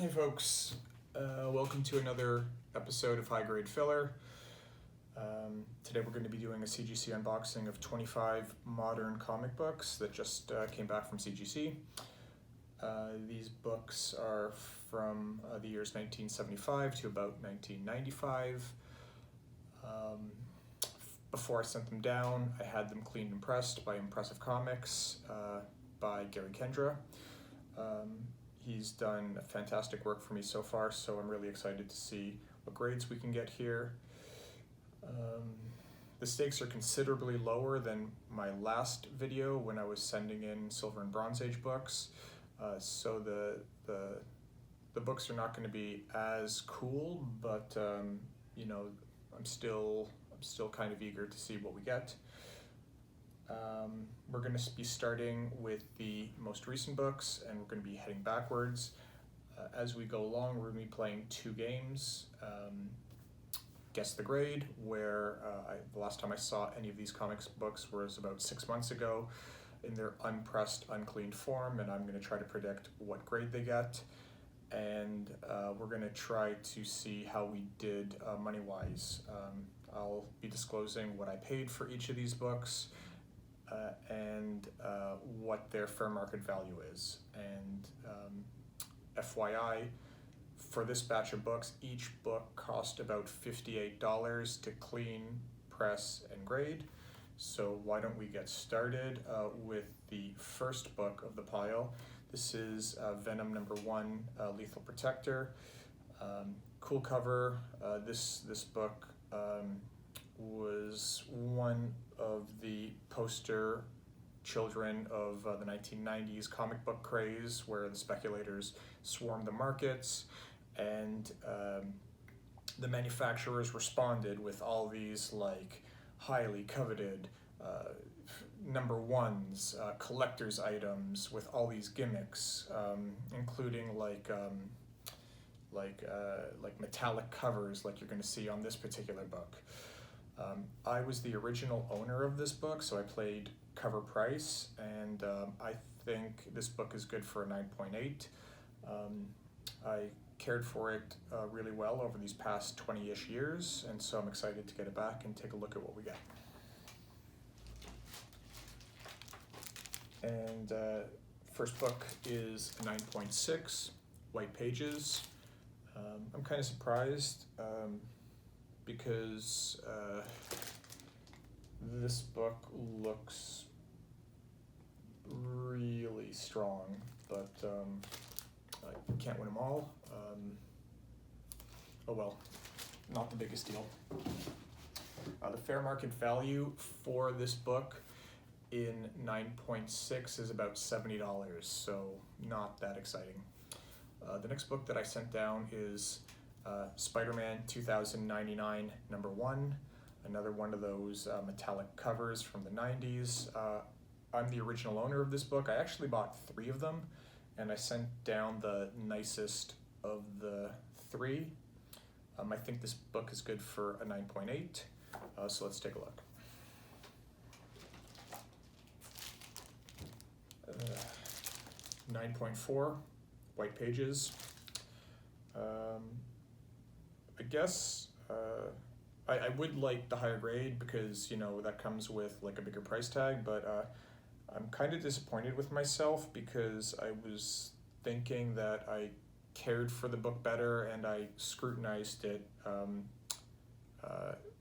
Hey folks, welcome to another episode of High Grade Filler. Today we're going to be doing a CGC unboxing of 25 modern comic books that just came back from CGC. These books are from the years 1975 to about 1995. Before I sent them down, I had them cleaned and pressed by Impressive Comics by Gary Kendra. He's done fantastic work for me so far, so I'm really excited to see what grades we can get here. The stakes are considerably lower than my last video when I was sending in Silver and Bronze Age books, so the books are not going to be as cool, but you know, I'm still kind of eager to see what we get. We're going to be starting with the most recent books, and we're going to be heading backwards. As we go along, we're going to be playing two games. Guess the Grade, where the last time I saw any of these comics books was about 6 months ago in their unpressed, uncleaned form, and I'm going to try to predict what grade they get. And we're going to try to see how we did money-wise. I'll be disclosing what I paid for each of these books, and what their fair market value is. And FYI, for this batch of books, each book cost about $58 to clean, press, and grade. So why don't we get started with the first book of the pile. This is Venom #1, Lethal Protector. Cool cover. This book was one of the poster children of the 1990s comic book craze, where the speculators swarmed the markets, and the manufacturers responded with all these like highly coveted #1s, collector's items with all these gimmicks, including like metallic covers like you're going to see on this particular book. I was the original owner of this book, so I played cover price, and I think this book is good for a 9.8. I cared for it really well over these past 20-ish years, and so I'm excited to get it back and take a look at what we get. And first book is a 9.6, white pages. I'm kind of surprised because this book looks really strong, but I can't win them all. Oh well, not the biggest deal. The fair market value for this book in 9.6 is about $70, so not that exciting. The next book that I sent down is Spider-Man 2099 #1, another one of those metallic covers from the 90s. I'm the original owner of this book. I actually bought 3 of them, and I sent down the nicest of the 3. I think this book is good for a 9.8, so let's take a look. 9.4, white pages. I guess I would like the higher grade because, you know, that comes with like a bigger price tag, but I'm kind of disappointed with myself because I was thinking that I cared for the book better and I scrutinized it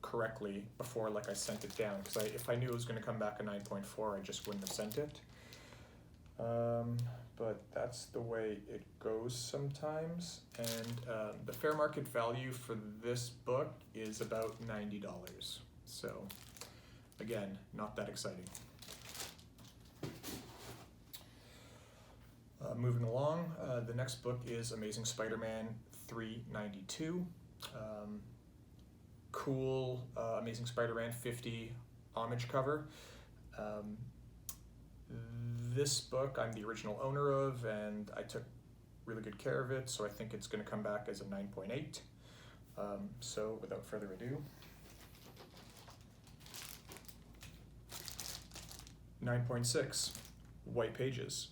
correctly before like I sent it down, because if I knew it was going to come back a 9.4, I just wouldn't have sent it. But that's the way it goes sometimes, and the fair market value for this book is about $90, so again, not that exciting. Moving along, the next book is Amazing Spider-Man 392. Cool Amazing Spider-Man 50 homage cover. This book I'm the original owner of, and I took really good care of it, so I think it's going to come back as a 9.8. So without further ado, 9.6, white pages.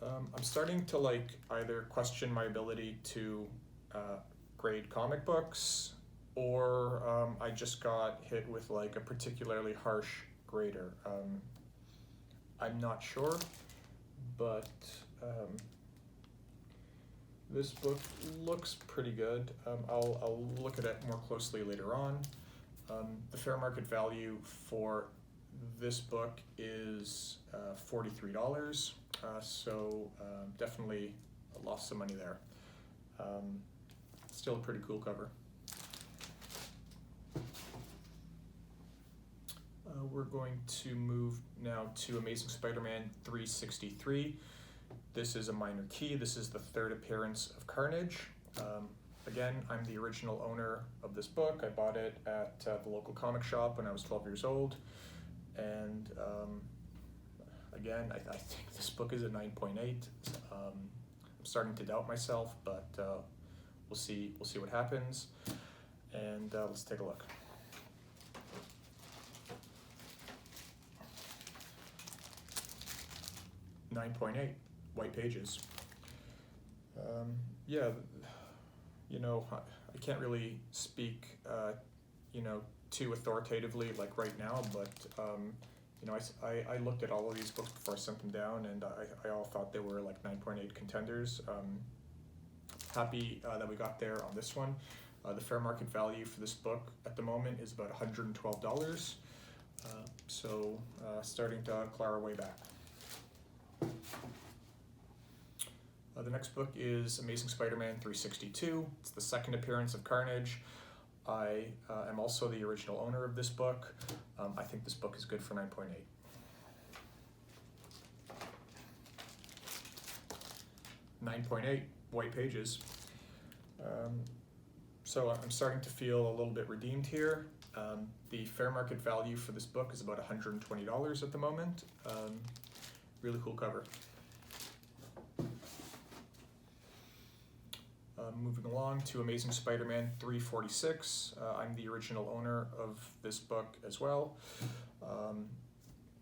I'm starting to like either question my ability to grade comic books, or I just got hit with like a particularly harsh grader. I'm not sure, but this book looks pretty good. I'll look at it more closely later on. The fair market value for this book is $43, so definitely lost some money there. Still a pretty cool cover. We're going to move now to Amazing Spider-Man 363. This is a minor key. This is the third appearance of Carnage. Again, I'm the original owner of this book. I bought it at the local comic shop when I was 12 years old. And again, I think this book is a 9.8. I'm starting to doubt myself, but we'll see what happens. And let's take a look. .8, white pages. Yeah, you know, I can't really speak, you know, too authoritatively like right now, but you know, I looked at all of these books before I sent them down, and I all thought they were like 9.8 contenders. Happy that we got there on this one. The fair market value for this book at the moment is about $112. So starting to claw our way back. The next book is Amazing Spider-Man 362. It's the second appearance of Carnage. I am also the original owner of this book. I think this book is good for 9.8. .8, white pages. So I'm starting to feel a little bit redeemed here. The fair market value for this book is about $120 at the moment. Really cool cover. Moving along to Amazing Spider-Man 346. I'm the original owner of this book as well.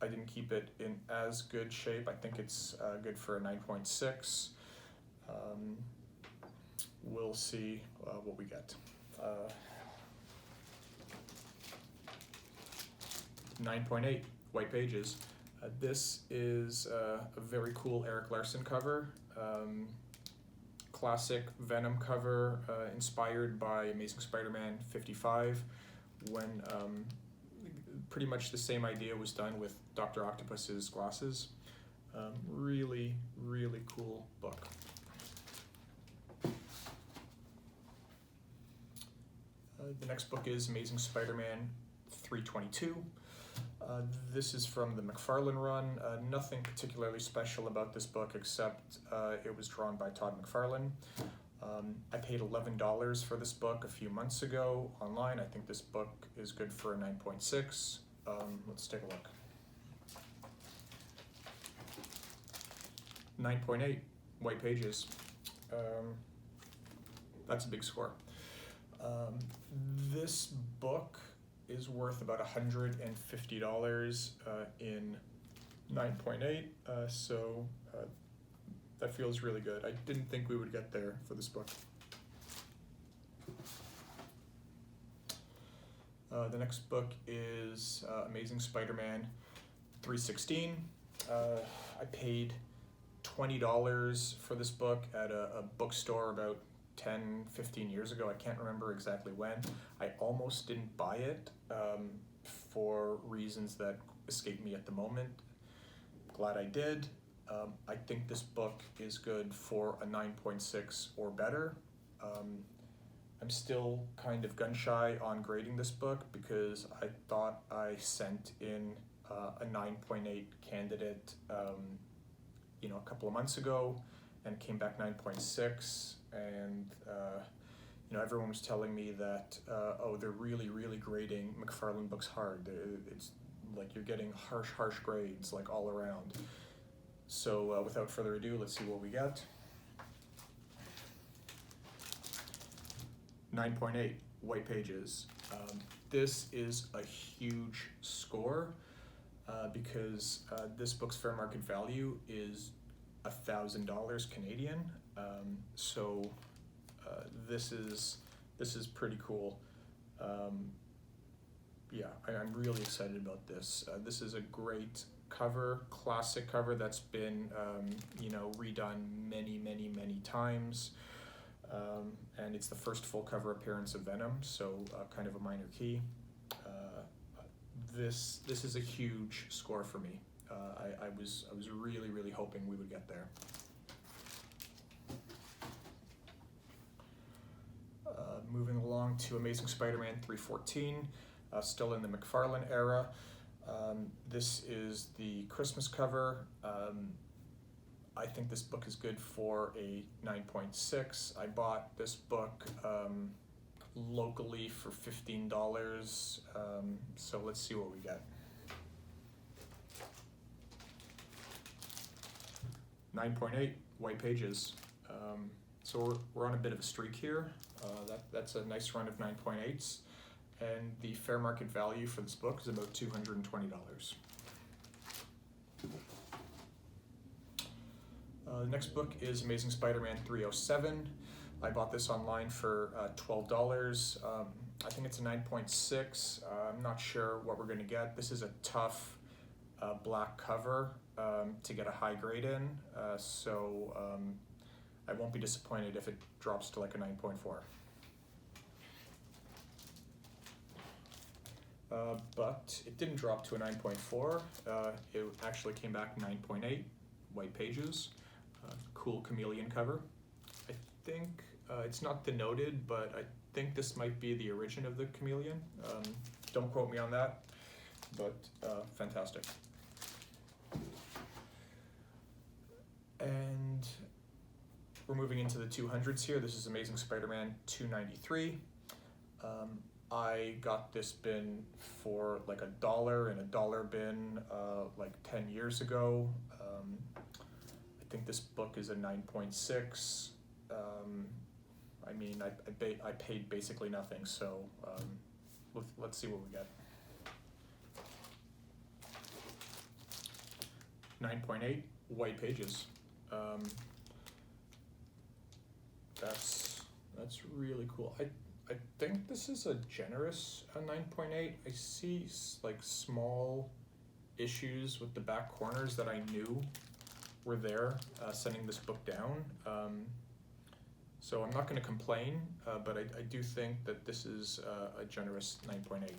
I didn't keep it in as good shape. I think it's good for a 9.6. We'll see what we get. 9.8, white pages. This is a very cool Eric Larson cover. Classic Venom cover, inspired by Amazing Spider-Man 55, when pretty much the same idea was done with Dr. Octopus's glasses. Really, really cool book. The next book is Amazing Spider-Man 322. This is from the McFarlane run. Nothing particularly special about this book except it was drawn by Todd McFarlane. I paid $11 for this book a few months ago online. I think this book is good for a 9.6. Let's take a look. 9.8, white pages. That's a big score. This book is worth about $150 in 9.8, so that feels really good. I didn't think we would get there for this book. The next book is Amazing Spider-Man 316. I paid $20 for this book at a bookstore about 10-15 years ago. I can't remember exactly when. I almost didn't buy it for reasons that escape me at the moment. Glad I did. I think this book is good for a 9.6 or better. I'm still kind of gun shy on grading this book because I thought I sent in a 9.8 candidate you know, a couple of months ago, and came back 9.6, and you know, everyone was telling me that oh, they're really grading McFarlane books hard. It's like you're getting harsh grades like all around. So without further ado, let's see what we get. 9.8, white pages. This is a huge score because this book's fair market value is $1,000 Canadian. So this is pretty cool. Yeah, I'm really excited about this. This is a great cover, classic cover that's been redone many times. And it's the first full cover appearance of Venom, so kind of a minor key. This is a huge score for me. I was really hoping we would get there. Moving along to Amazing Spider-Man 314, still in the McFarlane era. This is the Christmas cover. I think this book is good for a 9.6. I bought this book locally for $15, so let's see what we get. 9.8, white pages. So we're on a bit of a streak here. That's a nice run of 9.8s, and the fair market value for this book is about $220. The next book is Amazing Spider-Man 307. I bought this online for $12. I think it's a 9.6. I'm not sure what we're going to get. This is a tough black cover to get a high grade in, so I won't be disappointed if it drops to like a 9.4. But it didn't drop to a 9.4. It actually came back 9.8, white pages. Cool chameleon cover. I think it's not denoted, but I think this might be the origin of the chameleon. Don't quote me on that, but fantastic. And we're moving into the 200s here. This is Amazing Spider-Man 293. I got this bin for like $1 in a dollar bin like 10 years ago. I think this book is a 9.6. I mean, I paid basically nothing, so let's see what we get. 9.8, white pages. That's really cool. I think this is a generous 9.8. I see like small issues with the back corners that I knew were there sending this book down. So I'm not going to complain, but I do think that this is a generous 9.8.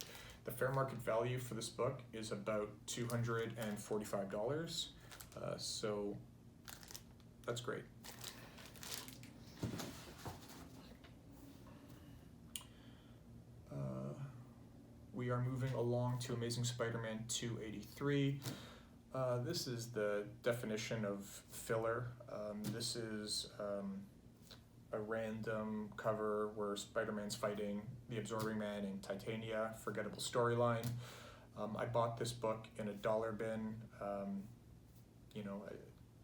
The fair market value for this book is about $245. So that's great. We are moving along to Amazing Spider-Man 283. This is the definition of filler. This is a random cover where Spider-Man's fighting the Absorbing Man in Titania, forgettable storyline. I bought this book in a dollar bin,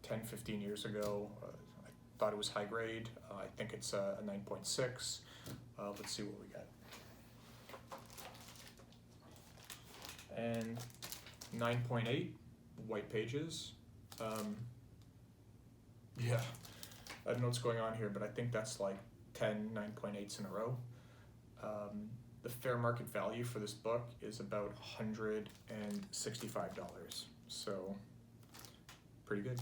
10, 15 years ago. I thought it was high grade. I think it's a 9.6. Let's see what we get. And 9.8, white pages. Yeah, I don't know what's going on here, but I think that's like 10 9.8s in a row. The fair market value for this book is about $165, so pretty good.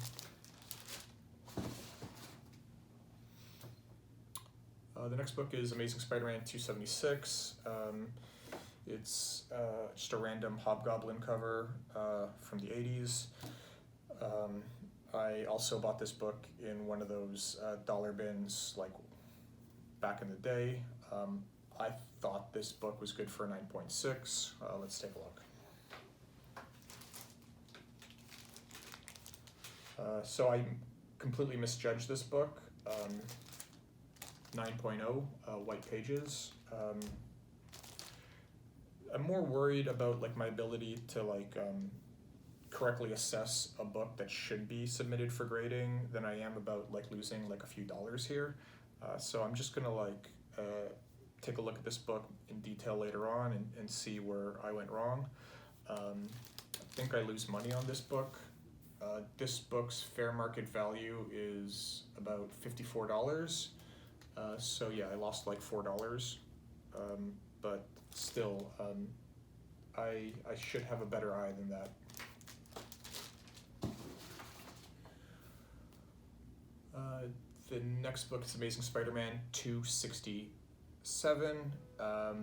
The next book is Amazing Spider-Man 276. It's just a random Hobgoblin cover from the 80s. I also bought this book in one of those dollar bins like back in the day. I thought this book was good for a 9.6. Let's take a look. So I completely misjudged this book. 9.0, white pages. I'm more worried about like my ability to correctly assess a book that should be submitted for grading than I am about losing a few dollars here. So I'm just gonna take a look at this book in detail later on and see where I went wrong. I think I lose money on this book. This book's fair market value is about $54. So yeah, I lost like $4, but still, I should have a better eye than that. The next book is Amazing Spider-Man 267. I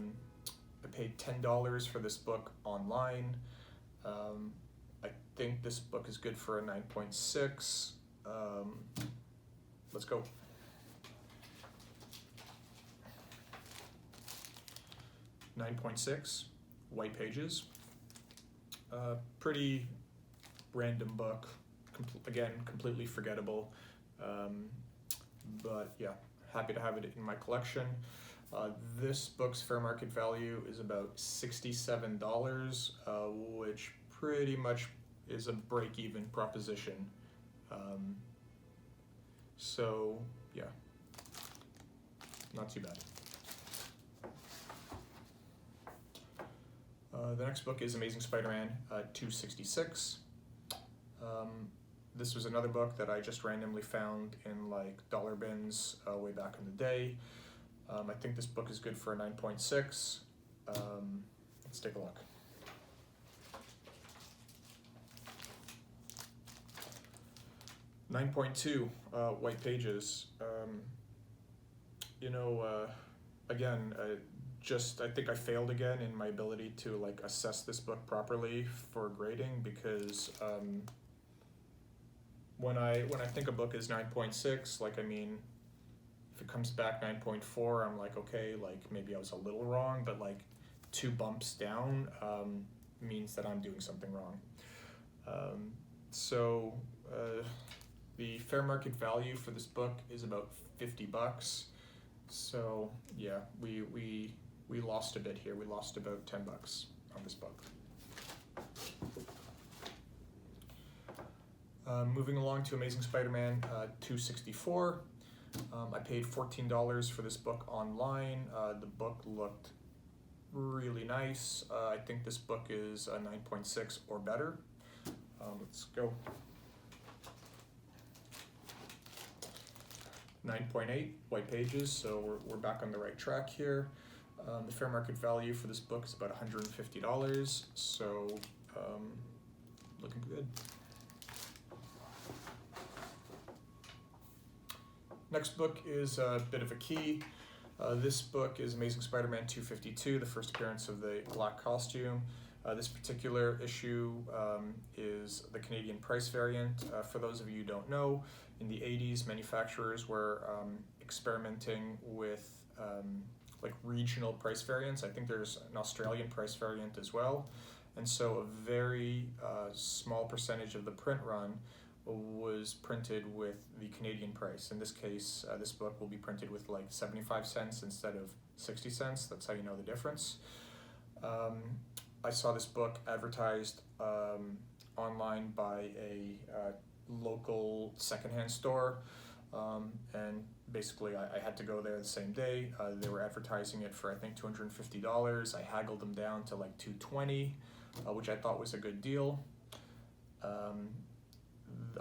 paid $10 for this book online. I think this book is good for a 9.6. Let's go. .6, white pages. Pretty random book. Again, completely forgettable. But yeah, happy to have it in my collection. This book's fair market value is about $67, which pretty much is a break-even proposition. So yeah, not too bad. The next book is Amazing Spider-Man 266. This was another book that I just randomly found in like dollar bins way back in the day. I think this book is good for a 9.6. Let's take a look. .2, white pages. Again, I think I failed again in my ability to like assess this book properly for grading, because when I think a book is 9.6, like, I mean, if it comes back 9.4, I'm like, okay, like maybe I was a little wrong, but like 2 bumps down means that I'm doing something wrong. The fair market value for this book is about $50. So yeah, we lost a bit here. We lost about $10 on this book. Moving along to Amazing Spider-Man 264. I paid $14 for this book online. The book looked really nice. I think this book is a 9.6 or better. Let's go. 9.8, white pages, so we're back on the right track here. The fair market value for this book is about $150, so looking good. Next book is a bit of a key. This book is Amazing Spider-Man 252, the first appearance of the black costume. This particular issue is the Canadian price variant. For those of you who don't know, in the 80s, manufacturers were experimenting with like regional price variants. I think there's an Australian price variant as well. And so a very small percentage of the print run was printed with the Canadian price. In this case, this book will be printed with like 75 cents instead of 60 cents. That's how you know the difference. I saw this book advertised online by a local secondhand store, and basically I had to go there the same day. They were advertising it for I think $250. I haggled them down to like $220, which I thought was a good deal.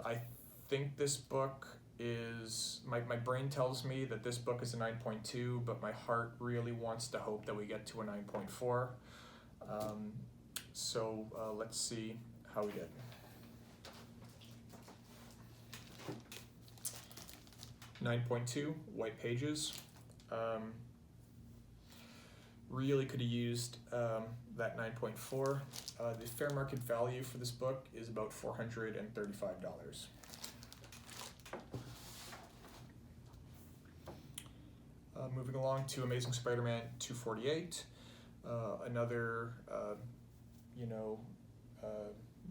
I think this book is, my brain tells me that this book is a 9.2, but my heart really wants to hope that we get to a 9.4. So let's see how we did. .2, white pages. Really could have used that 9.4. The fair market value for this book is about $435. Moving along to Amazing Spider-Man 248, another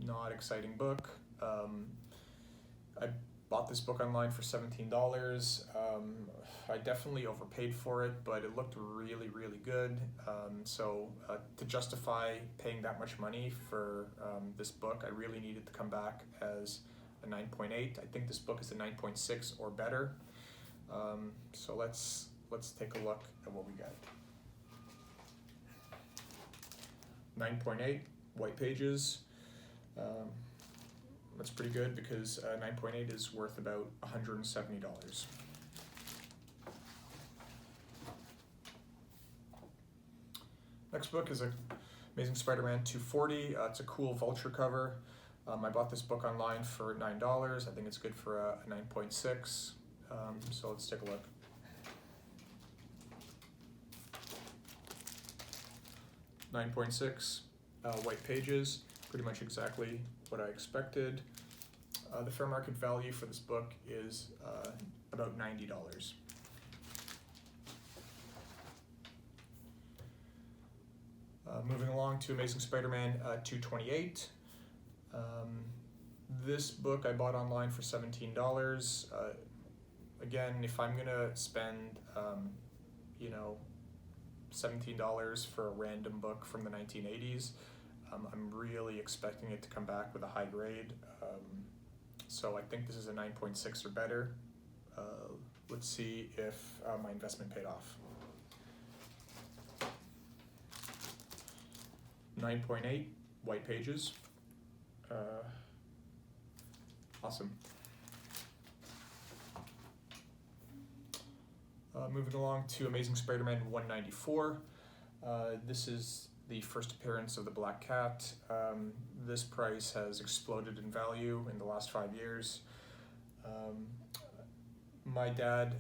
not exciting book. I bought this book online for $17. I definitely overpaid for it, but it looked really, really good. So to justify paying that much money for this book, I really needed to come back as a 9.8. I think this book is a 9.6 or better. So let's take a look at what we got. 9.8, white pages. That's pretty good because 9.8 is worth about $170. Next book is Amazing Spider-Man 240. It's a cool vulture cover. I bought this book online for $9. I think it's good for a 9.6. So let's take a look. $9.6, white pages, pretty much exactly what I expected. The fair market value for this book is about $90. Moving along to Amazing Spider-Man 228. This book I bought online for $17. Again, if I'm gonna spend, $17 for a random book from the 1980s, I'm really expecting it to come back with a high grade. So I think this is a 9.6 or better. Let's see if my investment paid off. 9.8, white pages. Awesome. Moving along to Amazing Spider-Man 194. This is the first appearance of the Black Cat. This price has exploded in value in the last 5 years. My dad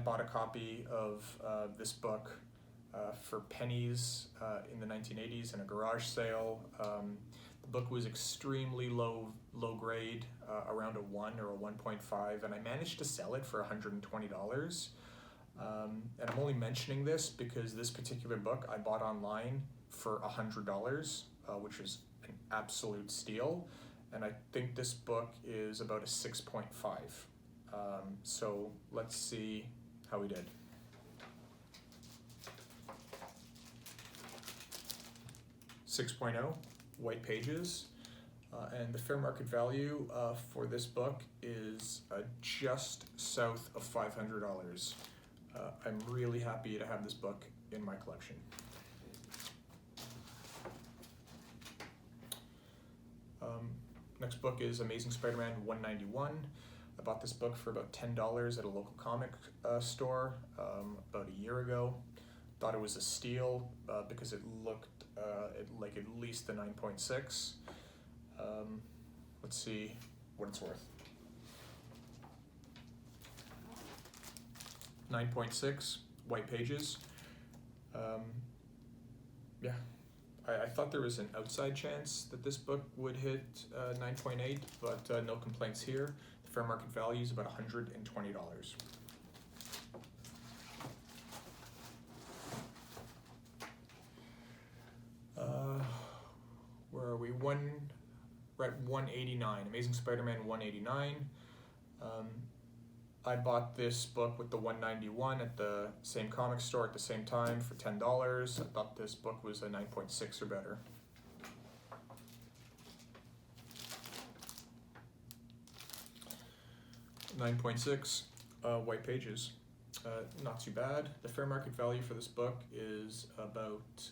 bought a copy of this book for pennies in the 1980s in a garage sale. The book was extremely low grade, around a 1 or a 1.5, and I managed to sell it for $120. And I'm only mentioning this because this particular book I bought online for $100, which is an absolute steal. And I think this book is about a 6.5. So let's see how we did. .0, white pages, and the fair market value for this book is just south of $500. I'm really happy to have this book in my collection. Next book is Amazing Spider-Man 191. I bought this book for about $10 at a local comic store about a year ago. Thought it was a steal because it looked like at least the 9.6. Let's see what it's worth. 9.6, white pages. Yeah, I thought there was an outside chance that this book would hit 9.8, but no complaints here. The fair market value is about $120. Where are we? We're at 189. Amazing Spider-Man 189. I bought this book with the 191 at the same comic store at the same time for $10. I thought this book was a 9.6 or better. $9.6, white pages. Not too bad. The fair market value for this book is about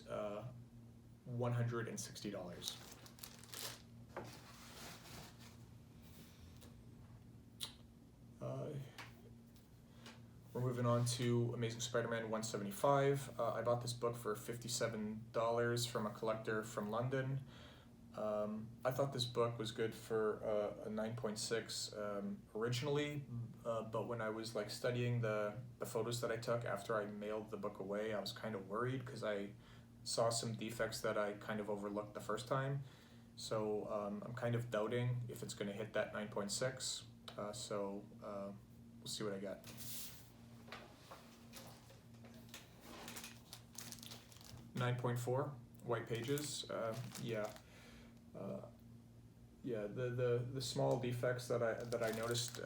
$160. We're moving on to Amazing Spider-Man 175. I bought this book for $57 from a collector from London. I thought this book was good for a 9.6 originally, but when I was studying the photos that I took after I mailed the book away, I was kind of worried because I saw some defects that I kind of overlooked the first time. So I'm kind of doubting if it's going to hit that 9.6. So we'll see what I get. .4, white pages. The small defects that I noticed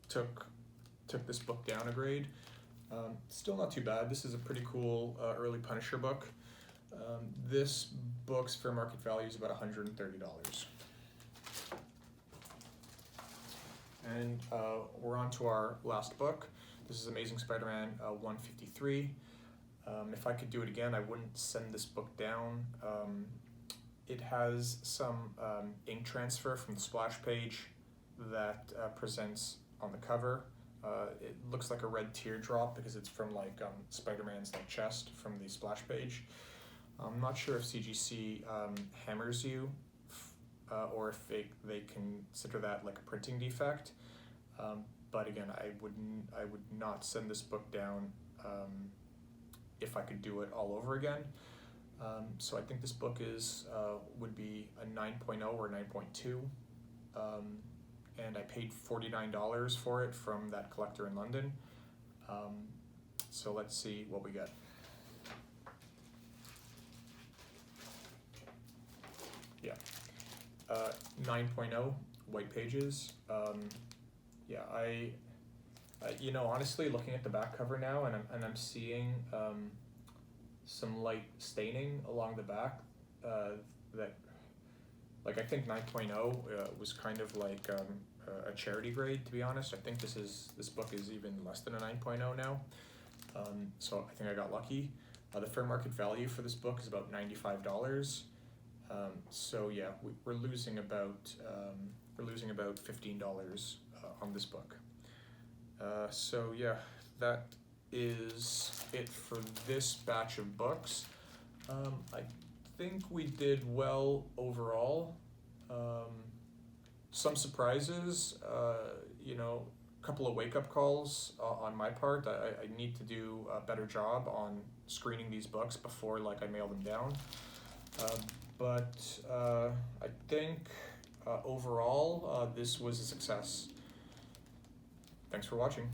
took this book down a grade. Still not too bad. This is a pretty cool early Punisher book. This book's fair market value is about $130. And we're on to our last book. This is Amazing Spider-Man 153. If I could do it again, I wouldn't send this book down. it has some ink transfer from the splash page that presents on the cover. It looks like a red teardrop because it's from like Spider-Man's like chest from the splash page. I'm not sure if CGC hammers you or if they consider that like a printing defect. But again, I would not send this book down if I could do it all over again. So I think this book would be a 9.0 or 9.2. And I paid $49 for it from that collector in London. So let's see what we get. Yeah, 9.0 white pages. Yeah, you know, honestly, looking at the back cover now, and I'm seeing some light staining along the back. That, like, I think 9.0 was kind of like a charity grade, to be honest. I think this book is even less than a 9.0 now. So I think I got lucky. The fair market value for this book is about $95. So yeah, we're losing about $15 on this book. So yeah, that is it for this batch of books. I think we did well overall. Some surprises, you know, a couple of wake-up calls on my part. I need to do a better job on screening these books before like I mail them down. But I think overall this was a success. Thanks for watching.